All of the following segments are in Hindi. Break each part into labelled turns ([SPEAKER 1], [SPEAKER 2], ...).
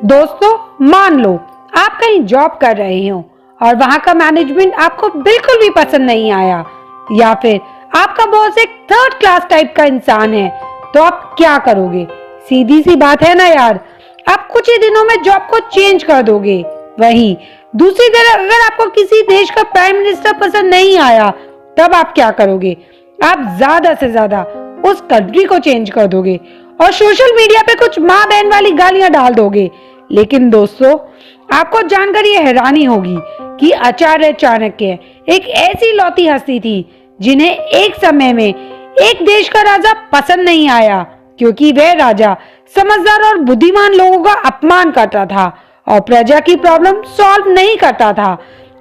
[SPEAKER 1] दोस्तों, मान लो आप कहीं जॉब कर रहे हो और वहां का मैनेजमेंट आपको बिल्कुल भी पसंद नहीं आया, या फिर आपका बॉस एक थर्ड क्लास टाइप का इंसान है, तो आप क्या करोगे? सीधी सी बात है ना यार, आप कुछ ही दिनों में जॉब को चेंज कर दोगे। वहीं दूसरी तरफ अगर आपको किसी देश का प्राइम मिनिस्टर पसंद नहीं आया, तब आप क्या करोगे? आप ज्यादा से ज्यादा उस कंट्री को चेंज कर दोगे और सोशल मीडिया पे कुछ माँ बहन वाली गालियां डाल दोगे। लेकिन दोस्तों, आपको जानकर ये हैरानी होगी कि आचार्य चाणक्य एक ऐसी लौती हस्ती थी जिन्हें एक समय में एक देश का राजा पसंद नहीं आया, क्योंकि वह राजा समझदार और बुद्धिमान लोगों का अपमान करता था और प्रजा की प्रॉब्लम सॉल्व नहीं करता था।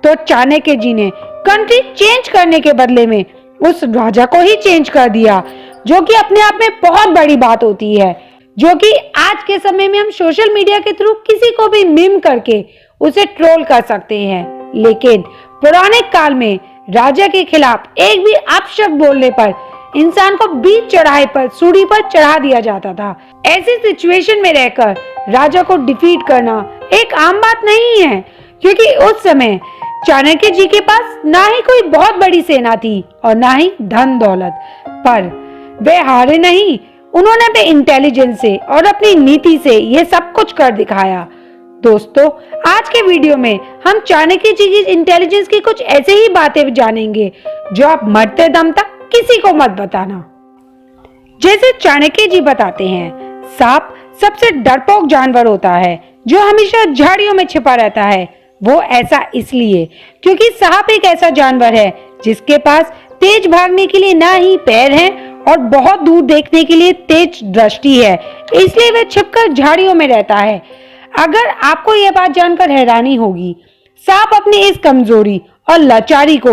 [SPEAKER 1] तो चाणक्य जी ने कंट्री चेंज करने के बदले में उस राजा को ही चेंज कर दिया, जो कि अपने आप में बहुत बड़ी बात होती है, जो कि आज के समय में हम सोशल मीडिया के थ्रू किसी को भी मीम करके उसे ट्रोल कर सकते हैं। लेकिन पुराने काल में राजा के खिलाफ एक भी अपशब्द बोलने पर इंसान को बीच चढ़ाई पर सूली पर चढ़ा दिया जाता था। ऐसी सिचुएशन में रहकर राजा को डिफीट करना एक आम बात नहीं है, क्योंकि उस समय चाणक्य जी के पास ना ही कोई बहुत बड़ी सेना थी और ना ही धन दौलत, पर वे हारे नहीं। उन्होंने अपने इंटेलिजेंस से और अपनी नीति से ये सब कुछ कर दिखाया। दोस्तों, आज के वीडियो में हम चाणक्य जी की इंटेलिजेंस की कुछ ऐसे ही बातें जानेंगे जो आप मरते दम तक किसी को मत बताना। जैसे चाणक्य जी बताते हैं, सांप सबसे डरपोक जानवर होता है जो हमेशा झाड़ियों में छिपा रहता है। वो ऐसा इसलिए क्योंकि सांप एक ऐसा जानवर है जिसके पास तेज भागने के लिए ना ही पैर हैं और बहुत दूर देखने के लिए तेज दृष्टि है, इसलिए वह छिपकर झाड़ियों में रहता है। अगर आपको यह बात जानकर हैरानी होगी, सांप अपनी इस कमजोरी और लाचारी को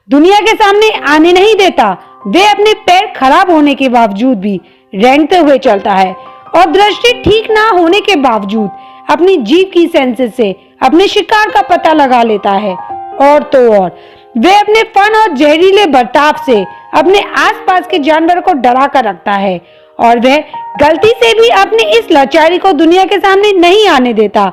[SPEAKER 1] दुनिया के सामने आने नहीं देता। वे अपने पैर खराब होने के बावजूद भी रेंगते हुए चलता है और दृष्टि ठीक ना होने के बावजूद अपनी जीभ की सेंसेस से अपने शिकार का पता लगा लेता है। और तो और वे अपने फन और जहरीले बर्ताव से अपने आसपास के जानवरों को डरा कर रखता है और वह गलती से भी अपनी इस लाचारी को दुनिया के सामने नहीं आने देता,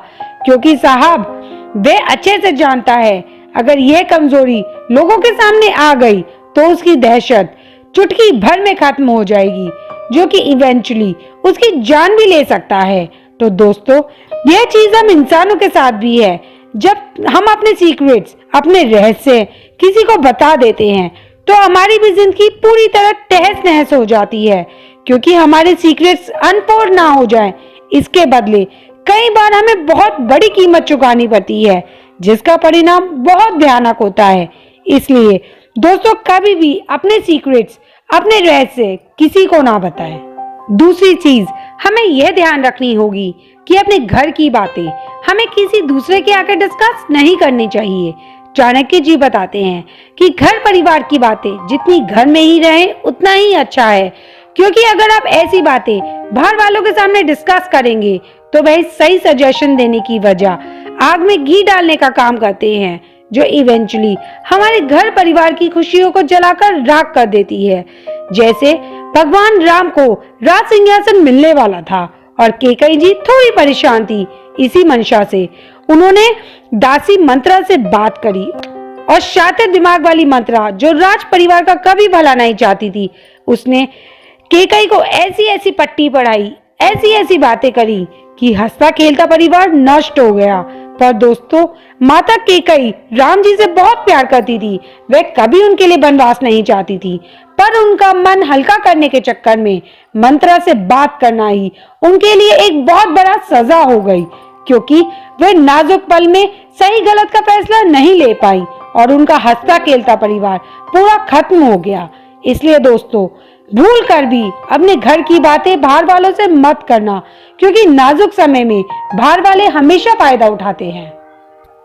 [SPEAKER 1] क्योंकि साहब वह अच्छे से जानता है अगर यह कमजोरी लोगों के सामने आ गई तो उसकी दहशत चुटकी भर में खत्म हो जाएगी, जो कि इवेंचुअली उसकी जान भी ले सकता है। तो दोस्तों, यह चीज हम इंसानों के साथ भी है। जब हम अपने सीक्रेट्स, अपने रहस्य किसी को बता देते हैं तो हमारी भी जिंदगी पूरी तरह तहस नहस हो जाती है, क्योंकि हमारे सीक्रेट्स अनफोल्ड ना हो जाएं। इसके बदले कई बार हमें बहुत बड़ी कीमत चुकानी पड़ती है, जिसका परिणाम बहुत भयानक होता है। इसलिए दोस्तों, कभी भी अपने सीक्रेट्स, अपने रहस्य किसी को ना बताएं। दूसरी चीज हमें यह ध्यान रखनी होगी कि अपने घर की बातें हमें किसी दूसरे के आगे डिस्कस नहीं करनी चाहिए। चाणक्य जी बताते हैं कि घर परिवार की बातें जितनी घर में ही रहे उतना ही अच्छा है, क्योंकि अगर आप ऐसी बातें बाहर वालों के सामने डिस्कस करेंगे तो वह सही सजेशन देने की वजह आग में घी डालने का काम करते हैं, जो इवेंचुअली हमारे घर परिवार की खुशियों को जलाकर राख कर देती है। जैसे भगवान राम को राज सिंहासन मिलने वाला था और कैकेयी जी थोड़ी परेशान थी इसी मंशा से। उन्होंने दासी मंत्रा से बात करी और शातिर दिमाग वाली मंत्रा, जो राज परिवार का कभी भला नहीं चाहती थी, उसने कैकेयी को ऐसी ऐसी पट्टी पढ़ाई, ऐसी ऐसी बातें करी कि हंसता खेलता परिवार नष्ट हो गया। पर दोस्तों, माता कैकेयी राम जी से बहुत प्यार करती थी। वह कभी उनके लिए वनवास नहीं चाहती थी, पर उनका मन हल्का करने के चक्कर में मंत्रा से बात करना ही उनके लिए एक बहुत बड़ा सजा हो गई, क्योंकि वे नाजुक पल में सही गलत का फैसला नहीं ले पाई और उनका हंसता खेलता परिवार पूरा खत्म हो गया। इसलिए दोस्तों, भूल कर भी अपने घर की बातें बाहर वालों से मत करना, क्योंकि नाजुक समय में बाहर वाले हमेशा फायदा उठाते हैं।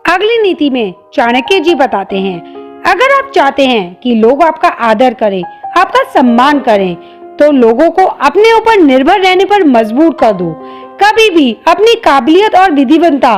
[SPEAKER 1] अगली नीति में चाणक्य जी बताते हैं, अगर आप चाहते हैं कि लोग आपका आदर करें, आपका सम्मान करें, तो लोगों को अपने ऊपर निर्भर रहने पर मजबूर कर दो। कभी भी अपनी काबिलियत और विधिवंता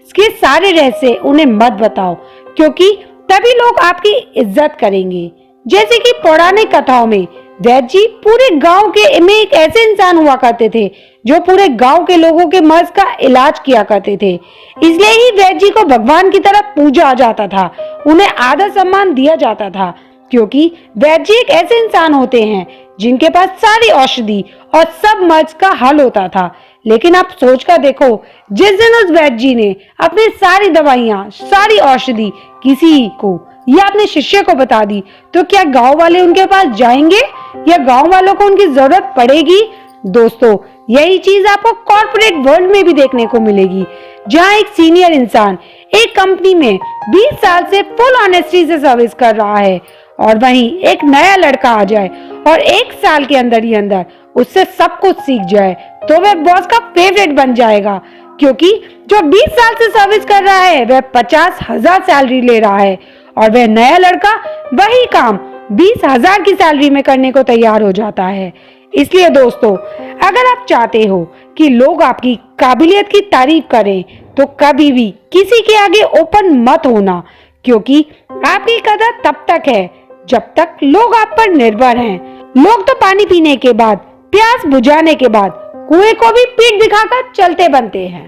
[SPEAKER 1] के सारे रहस्य उन्हें मत बताओ, क्योंकि तभी लोग आपकी इज्जत करेंगे। जैसे कि पौराणिक कथाओं में वैद्य जी पूरे गांव के में एक ऐसे इंसान हुआ करते थे जो पूरे गांव के लोगों के मर्ज का इलाज किया करते थे। इसलिए ही वैद्य जी को भगवान की तरह पूजा जाता था, उन्हें आदर सम्मान दिया जाता था, क्योंकि वैद्य जी एक ऐसे इंसान होते हैं जिनके पास सारी औषधि और सब मर्ज का हल होता था। लेकिन आप सोच कर देखो, जिस दिन उस वैद्य जी ने अपनी सारी दवाइयां, सारी औषधि किसी को या अपने शिष्य को बता दी, तो क्या गांव वाले उनके पास जाएंगे या गांव वालों को उनकी जरूरत पड़ेगी? दोस्तों, यही चीज आपको कॉर्पोरेट वर्ल्ड में भी देखने को मिलेगी, जहां एक सीनियर इंसान एक कंपनी में 20 साल से फुल ऑनेस्टी से सर्विस कर रहा है और वहीं एक नया लड़का आ जाए और 1 साल के अंदर ही अंदर उससे सब कुछ सीख जाए, तो वह बॉस का फेवरेट बन जाएगा, क्योंकि जो 20 साल से सर्विस कर रहा है वह 50,000 सैलरी ले रहा है और वह नया लड़का वही काम 20,000 की सैलरी में करने को तैयार हो जाता है। इसलिए दोस्तों, अगर आप चाहते हो कि लोग आपकी काबिलियत की तारीफ करें, तो कभी भी किसी के आगे ओपन मत होना, क्योंकि आपकी कदर तब तक है जब तक लोग आप पर निर्भर हैं। लोग तो पानी पीने के बाद, प्यास बुझाने के बाद कुएं को भी पीठ दिखाकर चलते बनते हैं।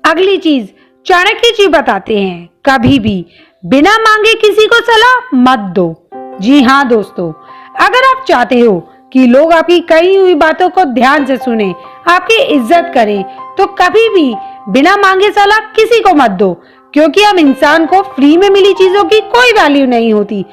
[SPEAKER 1] अगली चीज चाणक्य जी बताते हैं, कभी भी बिना मांगे किसी को सलाह मत दो। जी हाँ दोस्तों, अगर आप चाहते हो कि लोग आपकी कही हुई बातों को ध्यान से सुने, आपकी इज्जत करें, तो कभी भी बिना मांगे सलाह किसी को मत दो, क्योंकि हम इंसान को फ्री में मिली चीजों की कोई वैल्यू नहीं होती।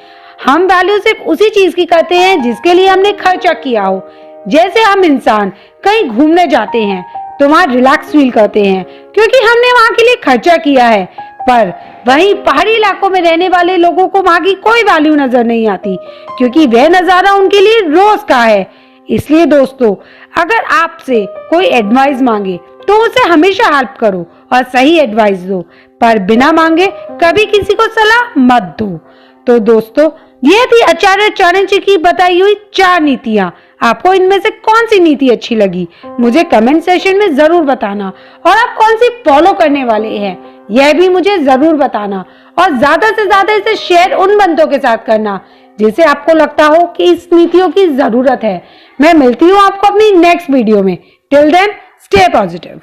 [SPEAKER 1] हम वैल्यू सिर्फ उसी चीज की करते हैं जिसके लिए हमने खर्चा किया हो। जैसे हम इंसान कहीं घूमने जाते हैं तो वहां रिलैक्स फील करते हैं क्योंकि हमने वहां के लिए खर्चा किया है, पर वहीं पहाड़ी इलाकों में रहने वाले लोगों को वहां की कोई वैल्यू नजर नहीं आती, क्योंकि वह नजारा उनके लिए रोज का है। इसलिए दोस्तों, अगर आपसे कोई एडवाइस मांगे तो उसे हमेशा हेल्प करो और सही एडवाइस दो, पर बिना मांगे कभी किसी को सलाह मत दो। तो दोस्तों, ये थी आचार्य चाणक्य की बताई हुई 4 नीतियां। आपको इनमें से कौन सी नीति अच्छी लगी, मुझे कमेंट सेशन में जरूर बताना, और आप कौन सी फॉलो करने वाले हैं यह भी मुझे जरूर बताना, और ज्यादा से ज्यादा इसे शेयर उन बंदों के साथ करना जिसे आपको लगता हो कि इस नीतियों की जरूरत है। मैं मिलती हूँ आपको अपनी नेक्स्ट वीडियो में। Till then, stay positive.